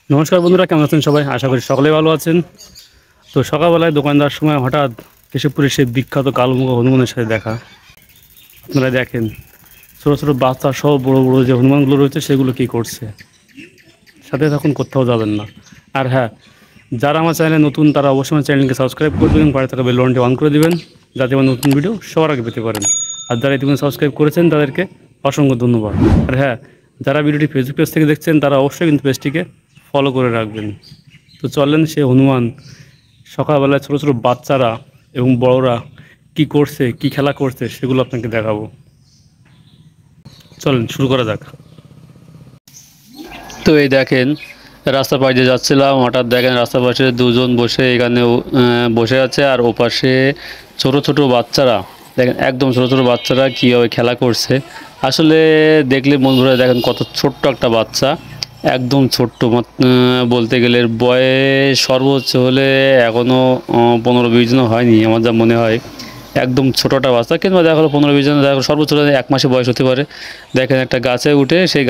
নমস্কার বন্ধুরা, কেমন আছেন সবাই? আশা করি সকলেই ভালো আছেন। তো সকালবেলায় দোকানদার সময় হঠাৎ কেশবপুরের সেই বিখ্যাত কালোমুখ হনুমানের সাথে দেখা। আপনারা দেখেন ছোটো ছোটো বাচ্চা সহ বড় বড় যে হনুমানগুলো রয়েছে সেগুলো কী করছে। সাথে তখন কোথাও যাবেন না। আর হ্যাঁ, যারা আমার চ্যানেলে নতুন তারা অবশ্যই আমার চ্যানেলকে সাবস্ক্রাইব করে দেবেন, পাশে থাকা বেল বাটনটি অন করে দেবেন, যাতে আমার নতুন ভিডিও সবার আগে পেতে পারেন। আর যারা ইতিমধ্যে সাবস্ক্রাইব করেছেন তাদেরকে অসংখ্য ধন্যবাদ। আর হ্যাঁ, যারা ভিডিওটি ফেসবুক পেজ থেকে দেখছেন তারা অবশ্যই কিন্তু পেজটিকে ফলো করে রাখবেন। তো চলেন সে হনুমান সকালবেলায় ছোটো ছোটো বাচ্চারা এবং বড়রা কি করছে, কি খেলা করছে সেগুলো আপনাকে দেখাবো। চলেন শুরু করা যাক। তো এই দেখেন, রাস্তার পাশ দিয়ে যাচ্ছিলাম, হঠাৎ দেখেন রাস্তার পাশে দুজন বসে এখানে বসে আছে, আর ওপাশে ছোট ছোট বাচ্চারা দেখেন, একদম ছোট ছোট বাচ্চারা কীভাবে খেলা করছে। আসলে দেখলে মন ভরে। দেখেন কত ছোট্ট একটা বাচ্চা, একদম ছোট্ট, বলতে গেলে এর বয়স সর্বোচ্চ হলে এখনও 15-20 দিনও হয়নি আমার যা মনে হয়। একদম ছোটোটা বাচ্চা, কিংবা দেখা হলো 15-20 জন, দেখা সর্বোচ্চ 1 মাসে বয়স হতে পারে। দেখেন একটা গাছে উঠে, সেই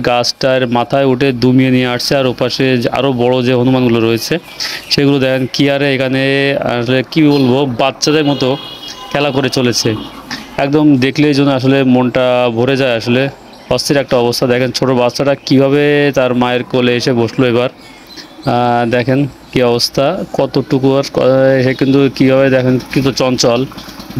গাছটার মাথায় উঠে দুমিয়ে নিয়ে আসছে, আর ওপাশে আরও বড় যে হনুমানগুলো রয়েছে সেগুলো দেখেন কি আরে এখানে আসলে কী বলবো, বাচ্চাদের মতো খেলা করে চলেছে। একদম দেখলেই যেন আসলে মনটা ভরে যায়। আসলে অস্থির একটা অবস্থা। দেখেন ছোট বাচ্চাটা কিভাবে তার মায়ের কোলে এসে বসলো এবার। দেখেন কি অবস্থা, কতটুকু আর সে কিন্তু কীভাবে দেখেন কিন্তু চঞ্চল,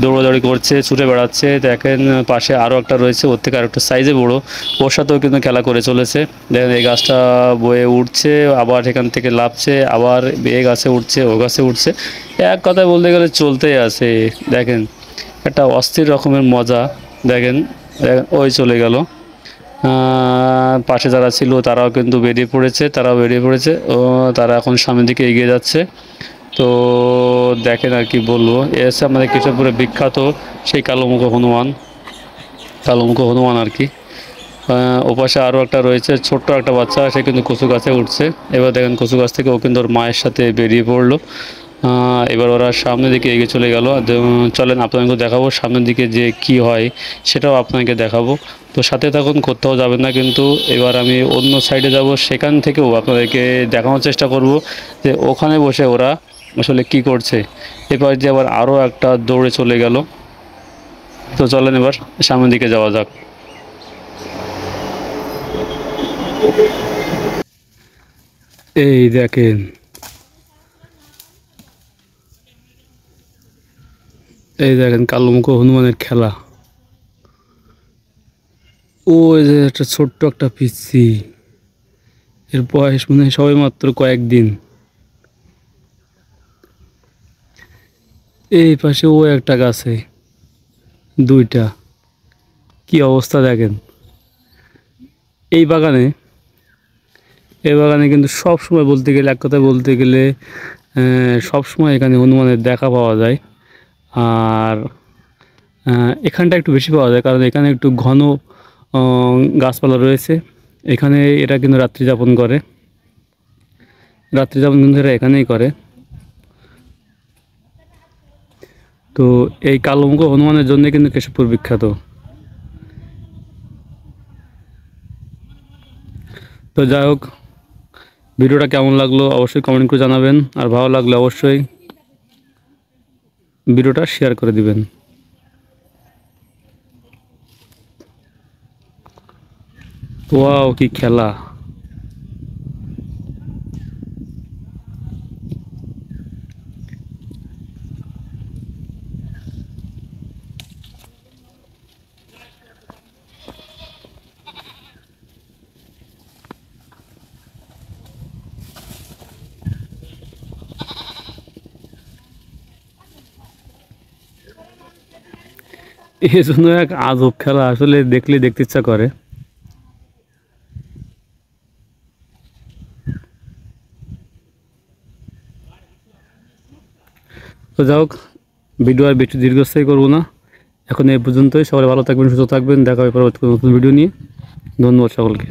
দৌড়াদৌড়ি করছে, ছুটে বেড়াচ্ছে। দেখেন পাশে আরও একটা রয়েছে, ওর থেকে আরেকটা সাইজে বড়ো, ওর সাথেও কিন্তু খেলা করে চলেছে। দেখেন এই গাছটা বয়ে উঠছে, আবার এখান থেকে লাফছে, আবার এ গাছে উঠছে, ও গাছে উঠছে, এক কথায় বলতে গেলে চলতেই আছে। দেখেন একটা অস্থির রকমের মজা। দেখেন ওই চলে গেল। পাশে যারা ছিল তারাও কিন্তু বেরিয়ে পড়েছে ও তারা এখন সামনের দিকে এগিয়ে যাচ্ছে। তো দেখেন আর কি বলবো, এ হচ্ছে আমাদের কেশবপুরে বিখ্যাত সেই কালোমুখ হনুমান আর কি। ওপাশে আরও একটা রয়েছে ছোট্ট একটা বাচ্চা, সে কিন্তু কচু গাছে উঠছে। এবার দেখেন কচু গাছ থেকে ও কিন্তু ওর মায়ের সাথে বেরিয়ে পড়লো। এবার ওরা সামনের দিকে এগিয়ে চলে গেল। চলেন আপনাকে দেখাবো সামনের দিকে যে কি হয়, সেটাও আপনাকে দেখাবো। তো সাথে তখন কোথাও যাবেন না, কিন্তু এবার আমি অন্য সাইডে যাব, সেখান থেকেও আপনাদেরকে দেখানোর চেষ্টা করব যে ওখানে বসে ওরা আসলে কি করছে। এবার যে আবার আরও একটা দৌড়ে চলে গেল। তো চলেন এবার সামনের দিকে যাওয়া যাক। এই দেখেন, কালোমুখ হনুমানের খেলা। ওই যে একটা ছোট্ট একটা পিচ্ছি, এর বয়স মনে হয় সবে মাত্র কয়েকদিন। এই পাশে ও একটা গাছে দুইটা, কি অবস্থা দেখেন। এই বাগানে কিন্তু সব সময় বলতে গেলে, এক কথায় বলতে গেলে সব সময় এখানে হনুমানের দেখা পাওয়া যায়। আর এখানটা একটু বেশি পাওয়া যায়, কারণ এখানে একটু ঘন গাছপালা রয়েছে। এখানে এরা কিন্তু রাত্রি যাপন কিন্তু এরা এখানেই করে। তো এই কালোমুখ হনুমানের জন্য কিন্তু কেশবপুর বিখ্যাত। তো যাই হোক, ভিডিওটা কেমন লাগলো অবশ্যই কমেন্ট করে জানাবেন, আর ভালো লাগলে অবশ্যই ভিডিওটা শেয়ার করে দিবেন। ওয়াও কি খেলা। এই জন্য এক আজব খেলা, আসলে দেখলে দেখতে ইচ্ছা করে। তো যাই হোক, ভিডিও আর বেশি দীর্ঘস্থায়ী করবো না, এখন এই পর্যন্তই। সবাই ভালো থাকবেন, সুস্থ থাকবেন, দেখা হবে পরবর্তী নতুন ভিডিও নিয়ে। ধন্যবাদ সকলকে।